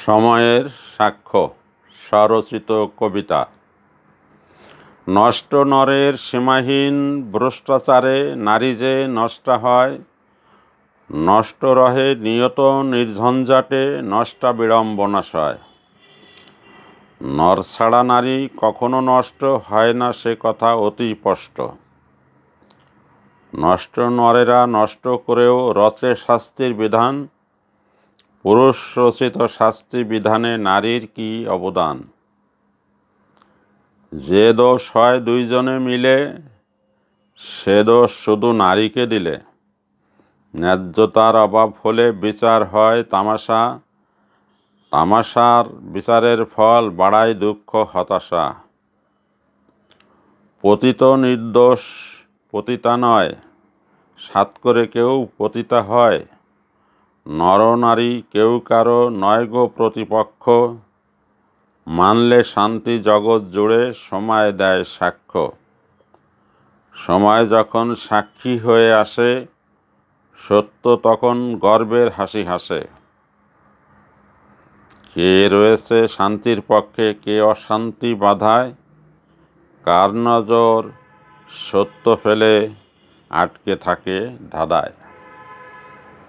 সময়ের সাক্ষ্য স্বরচিত কবিতা। নষ্ট নরের সীমাহীন ভ্রষ্টাচারে নারী যে নষ্ট হয়, নষ্ট রহে নিয়ত নির্ঝঞ্ঝাটে নষ্টা বিড়ম্বনাশয়। নর ছাড়া নারী কখনো নষ্ট হয় না, সে কথা অতি স্পষ্ট। নষ্ট নরেরা নষ্ট করেও রচে শাস্তির বিধান, পুরুষ রচিত শাস্তি বিধানে নারীর কি অবদান। যে দোষ হয় দুইজনে মিলে, সে দোষ শুধু নারীকে দিলে। ন্যায্যতার অভাব হলে বিচার হয় তামাশা, তামাশার বিচারের ফল বাড়ায় দুঃখ হতাশা। পতিত নির্দোষ পতিতা নয়, সাত করে কেউ পতিতা হয়। নর নারী কেউ কারো নয় গো প্রতিপক্ষ, মানলে শান্তি জগৎ জুড়ে সময় দেয় সাক্ষ্য। সময় যখন সাক্ষী হয়ে আসে, সত্য তখন গর্বের হাসি হাসে। কে রয়েছে শান্তির পক্ষে, কে অশান্তি বাধায়, কার নজর সত্য ফেলে আটকে থাকে ধাঁধায়।